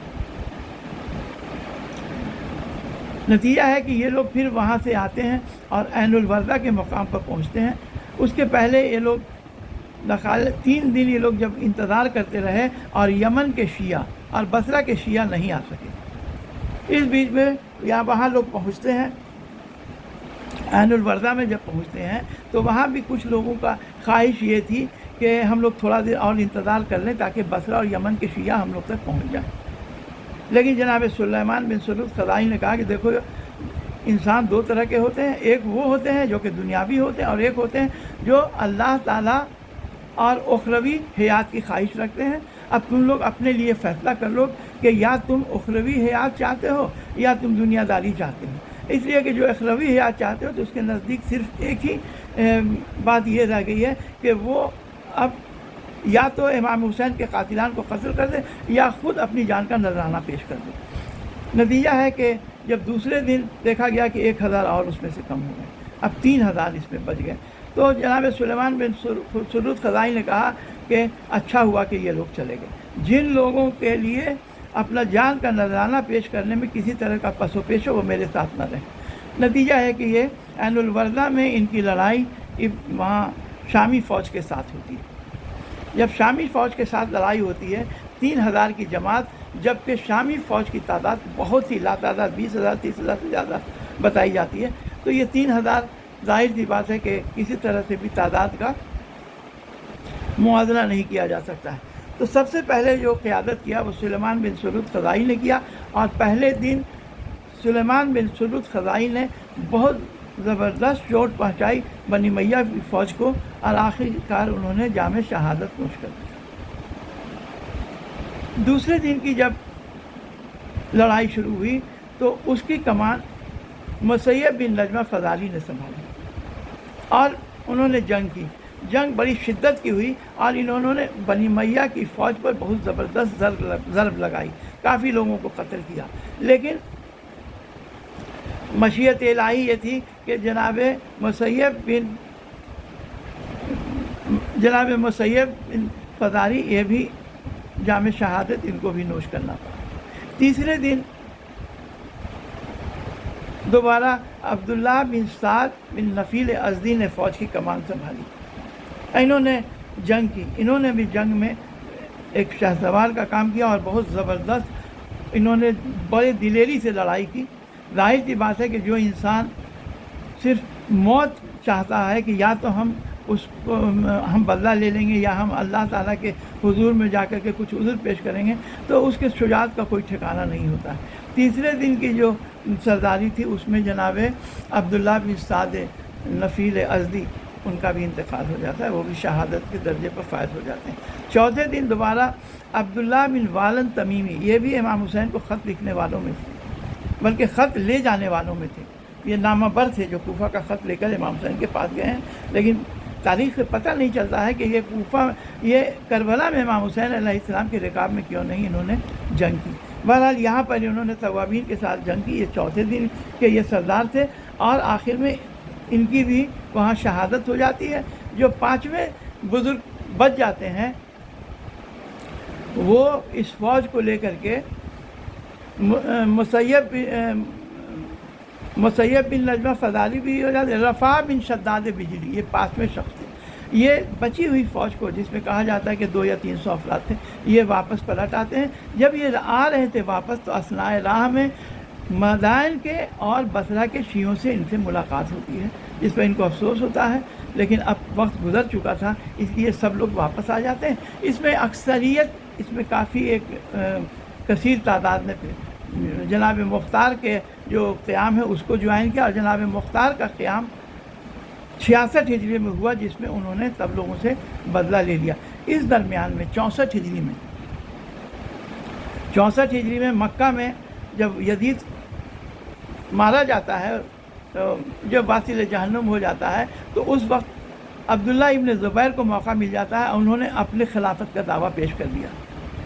نتیجہ ہے کہ یہ لوگ پھر وہاں سے آتے ہیں اور عین الوردہ کے مقام پر پہنچتے ہیں۔ اس کے پہلے یہ لوگ 3 دن یہ لوگ جب انتظار کرتے رہے اور یمن کے شیعہ اور بصرہ کے شیعہ نہیں آ سکے۔ اس بیچ میں وہاں لوگ پہنچتے ہیں، عین الوردہ میں جب پہنچتے ہیں تو وہاں بھی کچھ لوگوں کا خواہش یہ تھی کہ ہم لوگ تھوڑا دیر اور انتظار کر لیں تاکہ بصرہ اور یمن کے شیعہ ہم لوگ تک پہنچ جائیں۔ لیکن جناب سلیمان بن سرود خزائی نے کہا کہ دیکھو انسان 2 طرح کے ہوتے ہیں، ایک وہ ہوتے ہیں جو کہ دنیاوی ہوتے ہیں اور ایک ہوتے ہیں جو اللہ تعالیٰ اور اخروی حیات کی خواہش رکھتے ہیں۔ اب تم لوگ اپنے لیے فیصلہ کر لو کہ یا تم اخروی حیات چاہتے ہو یا تم دنیا داری چاہتے ہو۔ اس لیے کہ جو اخروی حیات چاہتے ہو تو اس کے نزدیک صرف ایک ہی بات یہ رہ گئی ہے کہ وہ اب یا تو امام حسین کے قاتلان کو قتل کر دے یا خود اپنی جان کا نذرانہ پیش کر دے۔ نتیجہ ہے کہ جب دوسرے دن دیکھا گیا کہ 1000 اور اس میں سے کم ہو گئے، اب 3000 اس میں بچ گئے، تو جناب سلیمان بن سرود خزائی نے کہا کہ اچھا ہوا کہ یہ لوگ چلے گئے۔ جن لوگوں کے لیے اپنا جان کا نذرانہ پیش کرنے میں کسی طرح کا پس و پیش ہو وہ میرے ساتھ نہ رہے۔ نتیجہ ہے کہ یہ عین الوردہ میں ان کی لڑائی وہاں شامی فوج کے ساتھ ہوتی ہے۔ جب شامی فوج کے ساتھ لڑائی ہوتی ہے 3000 کی جماعت، جبکہ شامی فوج کی تعداد بہت ہی لاتعداد 20,000 30,000 سے زیادہ بتائی جاتی ہے، تو یہ 3000 ظاہر سی بات ہے کہ کسی طرح سے بھی تعداد کا موازنہ نہیں کیا جا سکتا ہے۔ تو سب سے پہلے جو قیادت کیا وہ سلیمان بن سرد خزاعی نے کیا، اور پہلے دن سلیمان بن سرد خزاعی نے بہت زبردست چوٹ پہنچائی بنی امیہ کی فوج کو، اور آخر کار انہوں نے جام شہادت نوش کر دیا۔ دوسرے دن کی جب لڑائی شروع ہوئی تو اس کی کمان مسیب بن نجمہ فضالی نے سنبھالی، اور انہوں نے جنگ بڑی شدت کی ہوئی، اور انہوں نے بنی امیہ کی فوج پر بہت زبردست ضرب لگائی، کافی لوگوں کو قتل کیا۔ لیکن مشیت الہی یہ تھی کہ جناب مسیب بن فضالی یہ بھی جام شہادت ان کو بھی نوش کرنا پڑا۔ تیسرے دن دوبارہ عبداللہ بن سعد بن نفیل ازدی نے فوج کی کمان سنبھالی، انہوں نے جنگ کی، انہوں نے بھی جنگ میں ایک شاہ سوار کا کام کیا، اور بہت زبردست انہوں نے بڑے دلیری سے لڑائی کی۔ ظاہر سی بات ہے کہ جو انسان صرف موت چاہتا ہے کہ یا تو ہم بدلہ لے لیں گے یا ہم اللہ تعالیٰ کے حضور میں جا کر کے کچھ عذر پیش کریں گے، تو اس کے شجاعت کا کوئی ٹھکانہ نہیں ہوتا ہے۔ تیسرے دن کی جو سرداری تھی اس میں جناب عبداللہ بن سعد نفیل ازدی ان کا بھی انتقال ہو جاتا ہے، وہ بھی شہادت کے درجے پر فائز ہو جاتے ہیں۔ چوتھے دن دوبارہ عبداللہ بن والن تمیمی، یہ بھی امام حسین کو خط لکھنے والوں میں تھے، بلکہ خط لے جانے والوں میں تھے، یہ نامہ بر تھے جو کوفہ کا خط لے کر امام حسین کے پاس گئے ہیں، لیکن تاریخ سے پتہ نہیں چلتا ہے کہ یہ کربلا میں امام حسین علیہ السلام کے رکاب میں کیوں نہیں انہوں نے جنگ کی۔ بہرحال یہاں پر انہوں نے توابین کے ساتھ جنگ کی، یہ چوتھے دن کے یہ سردار تھے، اور آخر میں ان کی بھی وہاں شہادت ہو جاتی ہے۔ جو پانچویں بزرگ بچ جاتے ہیں وہ اس فوج کو لے کر کے مسیب بن نجمہ فضالی بھی ہو جاتے، رفاع بن شداد بجلی، یہ پانچویں شخص تھے۔ یہ بچی ہوئی فوج کو، جس میں کہا جاتا ہے کہ 200 یا 300 افراد تھے، یہ واپس پلٹ آتے ہیں۔ جب یہ آ رہے تھے واپس تو اثناء راہ میں مدائن کے اور بصرہ کے شیعوں سے ان سے ملاقات ہوتی ہے، جس پہ ان کو افسوس ہوتا ہے، لیکن اب وقت گزر چکا تھا، اس لیے سب لوگ واپس آ جاتے ہیں۔ اس میں اکثریت، اس میں کافی ایک کثیر تعداد نے جناب مختار کے جو قیام ہے اس کو جوائن کیا، اور جناب مختار کا قیام 66 ہجری میں ہوا، جس میں انہوں نے سب لوگوں سے بدلہ لے لیا۔ اس درمیان میں 64 ہجری میں مکہ میں جب یزید مارا جاتا ہے، جب واصل جہنم ہو جاتا ہے، تو اس وقت عبداللہ ابن زبیر کو موقع مل جاتا ہے، انہوں نے اپنے خلافت کا دعویٰ پیش کر دیا،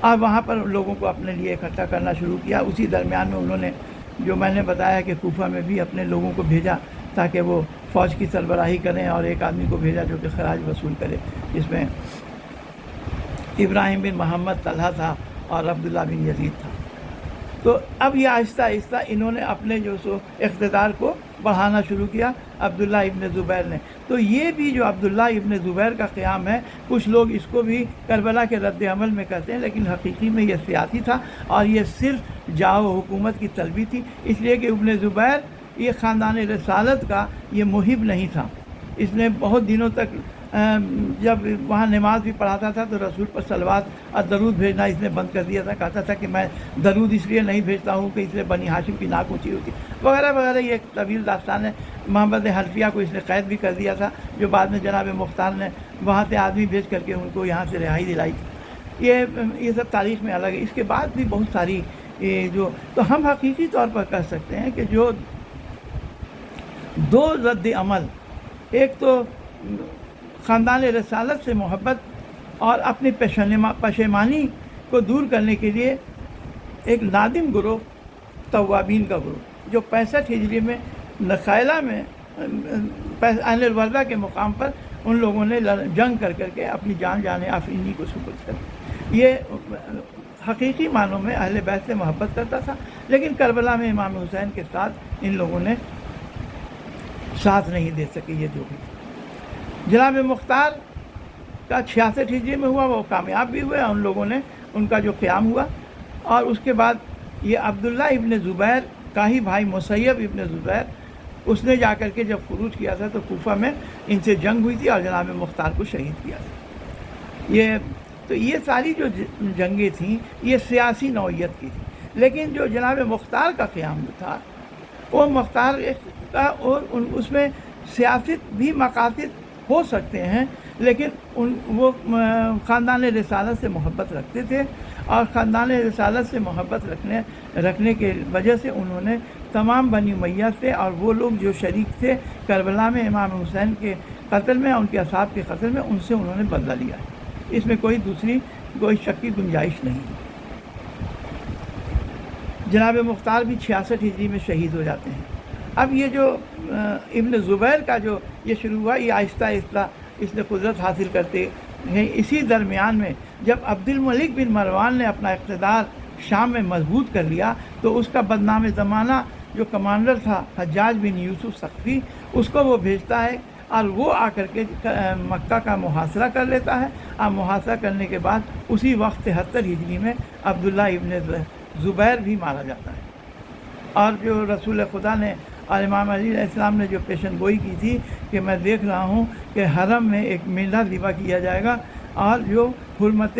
اور وہاں پر لوگوں کو اپنے لیے اکٹھا کرنا شروع کیا۔ اسی درمیان میں انہوں نے، جو میں نے بتایا کہ کوفہ میں بھی اپنے لوگوں کو بھیجا تاکہ وہ فوج کی سربراہی کریں، اور ایک آدمی کو بھیجا جو کہ خراج وصول کرے، جس میں ابراہیم بن محمد طلحہ تھا اور عبداللہ بن یزید تھا۔ تو اب یہ آہستہ آہستہ انہوں نے اپنے جو سو اقتدار کو بڑھانا شروع کیا عبداللہ ابن زبیر نے۔ تو یہ بھی جو عبداللہ ابن زبیر کا قیام ہے، کچھ لوگ اس کو بھی کربلا کے رد عمل میں کرتے ہیں، لیکن حقیقی میں یہ سیاسی تھا، اور یہ صرف جاؤ حکومت کی طلبی تھی، اس لیے کہ ابن زبیر یہ خاندان رسالت کا یہ محب نہیں تھا۔ اس نے بہت دنوں تک جب وہاں نماز بھی پڑھاتا تھا تو رسول پر صلوات اور درود بھیجنا اس نے بند کر دیا تھا، کہتا تھا کہ میں درود اس لیے نہیں بھیجتا ہوں کہ اس لیے بنی ہاشم کی ناک اونچی ہوتی، وغیرہ وغیرہ۔ یہ ایک طویل داستان ہے۔ محمد حنفیہ کو اس نے قید بھی کر دیا تھا، جو بعد میں جناب مختار نے وہاں سے آدمی بھیج کر کے ان کو یہاں سے رہائی دلائی تھی۔ یہ سب تاریخ میں الگ ہے۔ اس کے بعد بھی بہت ساری تو ہم حقیقی طور پر کہہ سکتے ہیں کہ جو دو رد عمل، ایک تو خاندان رسالت سے محبت اور اپنی پشیمانی کو دور کرنے کے لیے ایک نادم گروہ، توابین کا گروہ، جو 65 ہجری میں نخائلہ میں اہل الوردہ کے مقام پر ان لوگوں نے جنگ کر کر کے اپنی جان آفرینی کو سپرد کر دی۔ یہ حقیقی معنوں میں اہل بیت سے محبت کرتا تھا، لیکن کربلا میں امام حسین کے ساتھ ان لوگوں نے ساتھ نہیں دے سکے۔ یہ جو بھی جناب مختار کا 66 ہجری میں ہوا، وہ کامیاب بھی ہوئے، ان لوگوں نے ان کا جو قیام ہوا، اور اس کے بعد یہ عبداللہ ابن زبیر کا ہی بھائی مسیب ابن زبیر، اس نے جا کر کے جب خروج کیا تھا تو کوفہ میں ان سے جنگ ہوئی تھی اور جناب مختار کو شہید کیا تھا۔ یہ ساری جو جنگیں تھیں یہ سیاسی نوعیت کی تھیں، لیکن جو جناب مختار کا قیام تھا وہ مختار کا، اور اس میں سیاست بھی مقاصد ہو سکتے ہیں، لیکن وہ خاندان رسالت سے محبت رکھتے تھے، اور خاندان رسالت سے محبت رکھنے کے وجہ سے انہوں نے تمام بنی امیہ سے اور وہ لوگ جو شریک تھے کربلا میں امام حسین کے قتل میں، ان کے اصحاب کے قتل میں، ان سے انہوں نے بدلہ لیا ہے۔ اس میں کوئی شک کی گنجائش نہیں ہے۔ جناب مختار بھی 66 ہجری میں شہید ہو جاتے ہیں۔ اب یہ جو ابن زبیر کا جو یہ شروع ہوا، یہ آہستہ آہستہ اس نے قدرت حاصل کرتے ہیں۔ اسی درمیان میں جب عبد الملک بن مروان نے اپنا اقتدار شام میں مضبوط کر لیا تو اس کا بدنام زمانہ جو کمانڈر تھا حجاج بن یوسف ثقفی، اس کو وہ بھیجتا ہے اور وہ آ کر کے مکہ کا محاصرہ کر لیتا ہے، اور محاصرہ کرنے کے بعد اسی وقت 73 ہجری میں عبداللہ ابن زبیر بھی مارا جاتا ہے۔ اور جو رسول خدا نے اور امام علی علیہ السلام نے جو پیشن گوئی کی تھی کہ میں دیکھ رہا ہوں کہ حرم میں ایک مینڈھا ذبح کیا جائے گا اور جو حرمت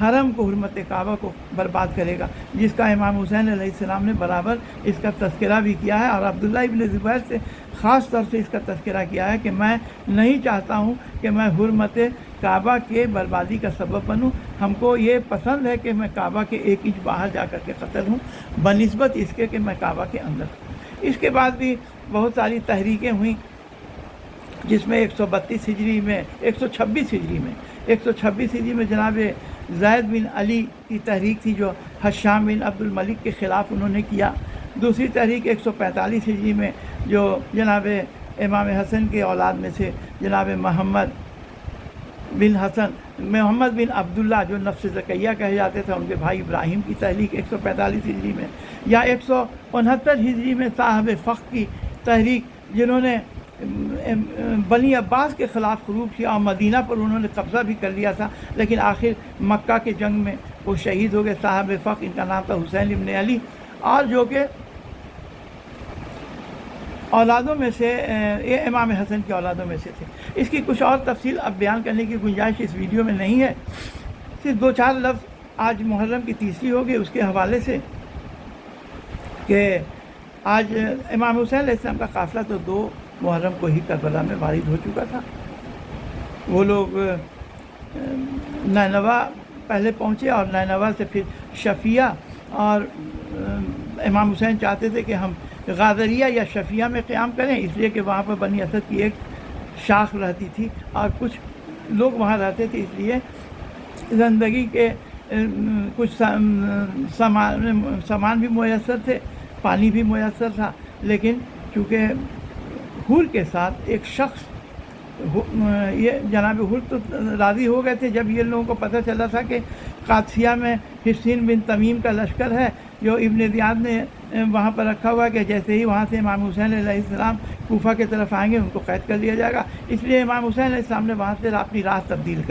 حرم کو، حرمت کعبہ کو برباد کرے گا، جس کا امام حسین علیہ السلام نے برابر اس کا تذکرہ بھی کیا ہے، اور عبداللہ ابن زبیر سے خاص طور سے اس کا تذکرہ کیا ہے کہ میں نہیں چاہتا ہوں کہ میں حرمت کعبہ کے بربادی کا سبب بنوں، ہم کو یہ پسند ہے کہ میں کعبہ کے 1 انچ باہر جا کر کے قتل ہوں بنسبت اس کے کہ میں کعبہ کے اندر ہوں۔ اس کے بعد بھی بہت ساری تحریکیں ہوئیں، جس میں 132 ہجری میں 126 ہجری میں جناب زید بن علی کی تحریک تھی جو حشام بن عبد الملک کے خلاف انہوں نے کیا۔ دوسری تحریک 145 ہجری میں جو جناب امام حسن کے اولاد میں سے جناب محمد بن عبداللہ جو نفس زکیہ کہے جاتے تھے، ان کے بھائی ابراہیم کی تحریک 145 ہجری میں، یا 169 ہجری میں صاحب فخ کی تحریک جنہوں نے بنی عباس کے خلاف خروج کیا اور مدینہ پر انہوں نے قبضہ بھی کر لیا تھا، لیکن آخر مکہ کے جنگ میں وہ شہید ہو گئے۔ صاحب فخ ان کا نام تھا حسین ابن علی، اور جو کہ اولادوں میں سے یہ امام حسن کی اولادوں میں سے تھے۔ اس کی کچھ اور تفصیل اب بیان کرنے کی گنجائش اس ویڈیو میں نہیں ہے، صرف 2-4 لفظ آج محرم کی تیسری ہوگی اس کے حوالے سے کہ آج امام حسین علیہ السلام کا قافلہ تو 2 محرم کو ہی کربلا میں وارد ہو چکا تھا۔ وہ لوگ نینوا پہلے پہنچے اور نینوا سے پھر شفیہ، اور امام حسین چاہتے تھے کہ ہم غادریہ یا شفیہ میں قیام کریں، اس لیے کہ وہاں پر بنی اسد کی ایک شاخ رہتی تھی اور کچھ لوگ وہاں رہتے تھے، اس لیے زندگی کے کچھ سامان بھی میسر تھے، پانی بھی میسر تھا، لیکن چونکہ حور کے ساتھ ایک شخص، یہ جناب حور تو راضی ہو گئے تھے جب یہ لوگوں کو پتہ چلا تھا کہ قادسیہ میں حسین بن تمیم کا لشکر ہے جو ابن زیاد نے وہاں پر رکھا ہوا ہے کہ جیسے ہی وہاں سے امام حسین علیہ السلام کوفہ کی طرف آئیں گے ان کو قید کر لیا جائے گا، اس لیے امام حسین علیہ السلام نے وہاں سے اپنی راہ تبدیل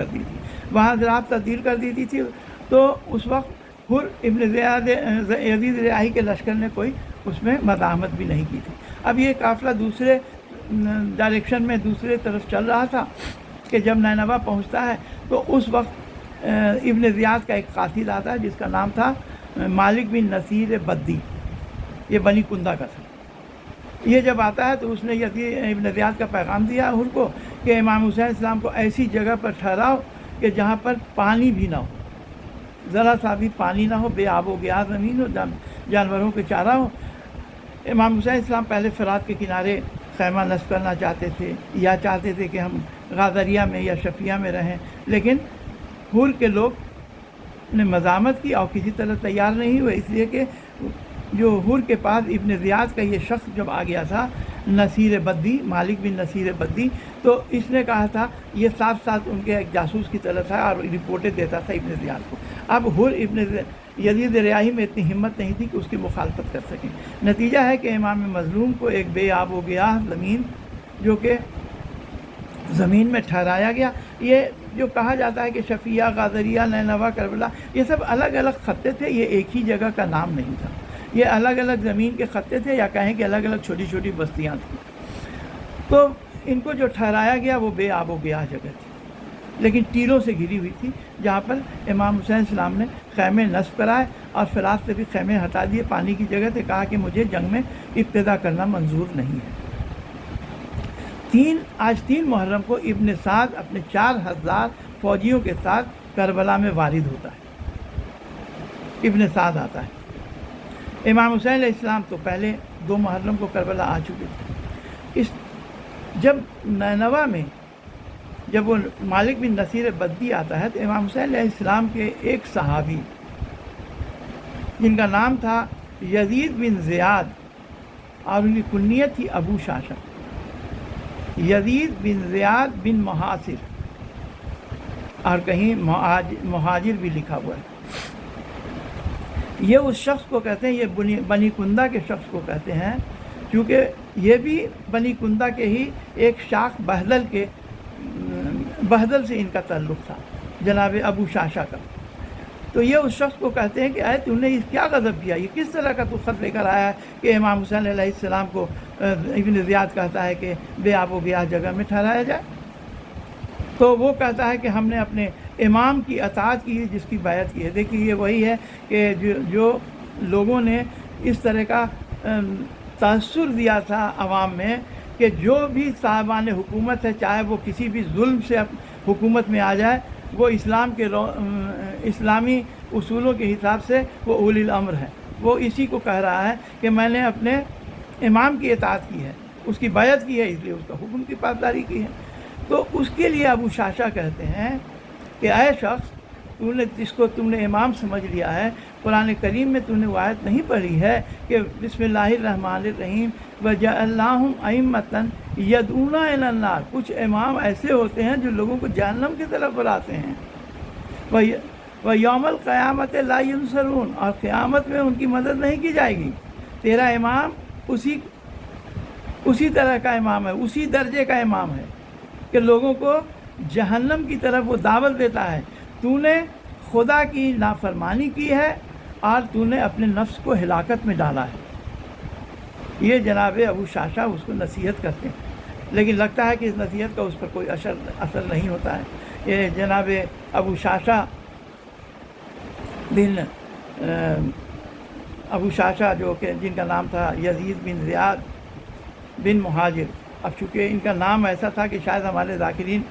کر دی تھی، تو اس وقت حر ابن یزید ریاحی کے لشکر نے کوئی اس میں مزاحمت بھی نہیں کی تھی۔ اب یہ قافلہ دوسرے ڈائریکشن میں دوسرے طرف چل رہا تھا کہ جب نینوا پہنچتا ہے تو اس وقت ابن زیاد کا ایک قاصد آتا ہے جس کا نام تھا مالک بن نصیر بدی، یہ بنی کندا کا تھا۔ یہ جب آتا ہے تو اس نے ابن زیاد کا پیغام دیا حر کو کہ امام حسین السلام کو ایسی جگہ پر ٹھہراؤ کہ جہاں پر پانی بھی نہ ہو، ذرا سا بھی پانی نہ ہو، بے آب و گیا زمین ہو، جانوروں کے چارہ ہو۔ امام حسین السلام پہلے فرات کے کنارے خیمہ نصب کرنا چاہتے تھے یا چاہتے تھے کہ ہم غادریہ میں یا شفیہ میں رہیں، لیکن حر کے لوگ نے مزاحمت کی اور کسی طرح تیار نہیں ہوئے، اس لیے کہ جو حر کے پاس ابن زیاد کا یہ شخص جب آ گیا تھا نصیر بدی، مالک بن نصیر بدی، تو اس نے کہا تھا، یہ ساتھ ان کے ایک جاسوس کی طرح تھا اور رپورٹیں دیتا تھا ابن زیاد کو۔ اب حر ابن یزید ریاحی میں اتنی ہمت نہیں تھی کہ اس کی مخالفت کر سکیں۔ نتیجہ ہے کہ امام مظلوم کو ایک بے آب و گیاہ زمین جو کہ زمین میں ٹھہرایا گیا۔ یہ جو کہا جاتا ہے کہ شفیہ، غادریہ، نینوا، کربلا، یہ سب الگ الگ خطے تھے، یہ ایک ہی جگہ کا نام نہیں تھا، یہ الگ الگ زمین کے خطے تھے، یا کہیں کہ الگ الگ چھوٹی چھوٹی بستیاں تھیں۔ تو ان کو جو ٹھہرایا گیا وہ بے آب و گیاہ جگہ تھی، لیکن ٹیلوں سے گھری ہوئی تھی، جہاں پر امام حسین السلام نے خیمے نصب کرائے اور فراز سے بھی خیمے ہٹا دیے پانی کی جگہ سے، کہا کہ مجھے جنگ میں ابتدا کرنا منظور نہیں ہے۔ آج 3 محرم کو ابن سعد اپنے 4000 فوجیوں کے ساتھ کربلا میں وارد ہوتا ہے۔ ابن سعد آتا ہے۔ امام حسین علیہ السلام تو پہلے 2 محرم کو کربلا آ چکے تھے۔ جب نینوا میں جب وہ مالک بن نصیر بدی آتا ہے تو امام حسین علیہ السلام کے ایک صحابی جن کا نام تھا یزید بن زیاد اور ان کی کنیت تھی ابو شاشا، یزید بن زیاد بن محاصر، اور کہیں مہاجر بھی لکھا ہوا ہے۔ یہ اس شخص کو کہتے ہیں، یہ بنی کندا کے شخص کو کہتے ہیں، کیونکہ یہ بھی بنی کندا کے ہی ایک شاخ بہدل سے ان کا تعلق تھا، جناب ابو شاشا کا۔ تو یہ اس شخص کو کہتے ہیں کہ اے تم نے اس کیا غضب کیا، یہ کس طرح کا تو خط لے کر آیا ہے کہ امام حسین علیہ السلام کو ابن زیاد کہتا ہے کہ بے آب و گیا جگہ میں ٹھہرایا جائے۔ تو وہ کہتا ہے کہ ہم نے اپنے امام کی اطاعت کی ہے جس کی بیعت کی ہے۔ دیکھیے یہ وہی ہے کہ جو لوگوں نے اس طرح کا تاثر دیا تھا عوام میں کہ جو بھی صاحبان حکومت ہے، چاہے وہ کسی بھی ظلم سے حکومت میں آ جائے، وہ اسلامی اصولوں کے حساب سے وہ اولی الامر ہے۔ وہ اسی کو کہہ رہا ہے کہ میں نے اپنے امام کی اطاعت کی ہے، اس کی بیعت کی ہے، اس لیے اس کا حکم کی پاسداری کی ہے۔ تو اس کے لیے ابو شاشا کہتے ہیں کہ اے شخص، جس کو تم نے امام سمجھ لیا ہے، قرآن کریم میں تم نے وہ آیت نہیں پڑھی ہے کہ بسم اللہ الرحمن الرحیم وَجَعَلْنَاهُمْ أَئِمَّةً يَدْعُونَ إِلَى النَّارِ؟ کچھ امام ایسے ہوتے ہیں جو لوگوں کو جہنم کی طرف بلاتے ہیں۔ وَيَوْمَ الْقِيَامَةِ لَا يُنصَرُونَ، اور قیامت میں ان کی مدد نہیں کی جائے گی۔ تیرا امام اسی طرح کا امام ہے، اسی درجے کا امام ہے کہ لوگوں کو جہنم کی طرف وہ دعوت دیتا ہے۔ تو نے خدا کی نافرمانی کی ہے اور تو نے اپنے نفس کو ہلاکت میں ڈالا ہے۔ یہ جناب ابو شاشا اس کو نصیحت کرتے ہیں، لیکن لگتا ہے کہ اس نصیحت کا اس پر کوئی اثر نہیں ہوتا ہے۔ یہ جناب ابو شاشا جو کہ جن کا نام تھا یزید بن زیاد بن مہاجر، اب چونکہ ان کا نام ایسا تھا کہ شاید ہمارے ذاکرین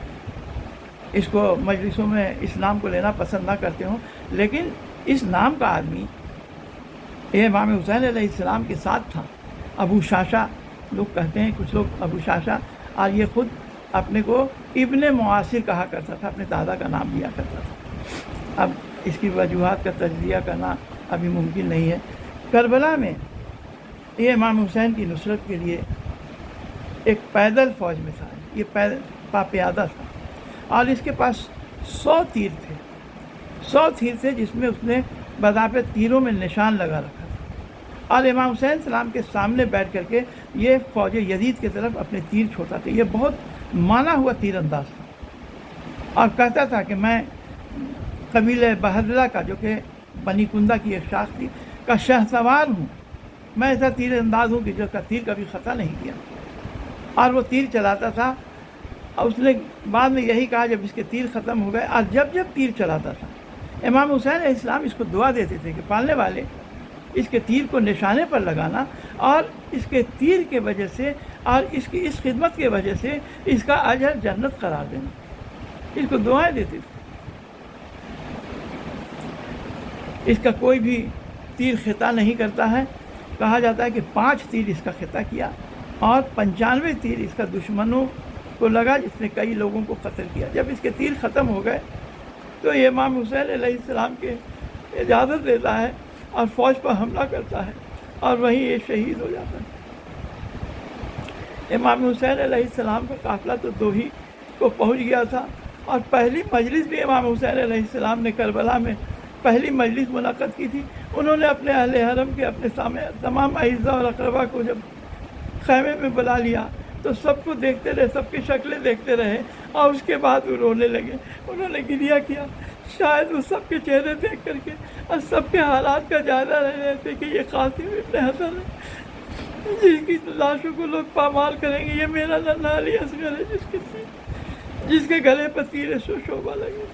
اس کو مجلسوں میں اسلام کو لینا پسند نہ کرتے ہوں، لیکن اس نام کا آدمی یہ امام حسین علیہ السلام کے ساتھ تھا۔ ابو شاشا لوگ کہتے ہیں، کچھ لوگ ابو شاشا، اور یہ خود اپنے کو ابن معاصر کہا کرتا تھا، اپنے دادا کا نام لیا کرتا تھا۔ اب اس کی وجوہات کا تجزیہ کرنا ابھی ممکن نہیں ہے۔ کربلا میں یہ امام حسین کی نصرت کے لیے ایک پیدل فوج میں تھا، یہ پیادہ تھا، اور اس کے پاس 100 تیر تھے، 100 تیر تھے، جس میں اس نے بذافے تیروں میں نشان لگا رکھا تھا، اور امام حسین السلام کے سامنے بیٹھ کر کے یہ فوج یزید کی طرف اپنے تیر چھوڑتا تھا۔ یہ بہت مانا ہوا تیر انداز تھا، اور کہتا تھا کہ میں قبیلہ بہدلہ کا، جو کہ بنی کندا کی ایک شاخ تھی، کا شہ سوار ہوں، میں ایسا تیر انداز ہوں کہ جو کا تیر کبھی خطا نہیں کیا، اور وہ تیر چلاتا تھا۔ اور اس نے بعد میں یہی کہا جب اس کے تیر ختم ہو گئے، اور جب تیر چلاتا تھا امام حسین علیہ السلام اس کو دعا دیتے تھے کہ پالنے والے اس کے تیر کو نشانے پر لگانا، اور اس کے تیر کے وجہ سے اور اس کی اس خدمت کے وجہ سے اس کا اجر جنت قرار دینا، اس کو دعائیں دیتے تھے۔ اس کا کوئی بھی تیر خطا نہیں کرتا ہے، کہا جاتا ہے کہ 5 تیر اس کا خطا کیا، اور 95 تیر اس کا دشمنوں کو لگا، جس نے کئی لوگوں کو قتل کیا۔ جب اس کے تیر ختم ہو گئے تو یہ امام حسین علیہ السلام کے اجازت دیتا ہے اور فوج پر حملہ کرتا ہے، اور وہیں یہ شہید ہو جاتا ہے۔ امام حسین علیہ السلام کا قافلہ تو دوہی کو پہنچ گیا تھا، اور پہلی مجلس بھی امام حسین علیہ السلام نے کربلا میں پہلی مجلس منعقد کی تھی۔ انہوں نے اپنے اہل حرم کے اپنے سامنے تمام اعزاء اور اقربا کو جب خیمے میں بلا لیا تو سب کو دیکھتے رہے، سب کی شکلیں دیکھتے رہے، اور اس کے بعد وہ رونے لگے۔ انہوں نے گریہ کیا، شاید وہ سب کے چہرے دیکھ کر کے اور سب کے حالات کا جائزہ لے رہے تھے کہ یہ قاسم ابن حسن ہے، جن کی لاشوں کو لوگ پامال کریں گے، یہ میرا ننھا علی اصغر ہے جس کی جس کے گلے پر تیر شوبہ لگے،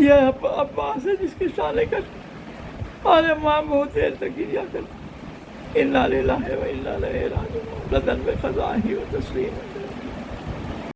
یہ عباس ہے جس کے شانے کا آج ماں بہت دیر تک گریا کرتا، انا للہ و انا الیہ راجعون، بدن میں خزاں ہی و تسلیم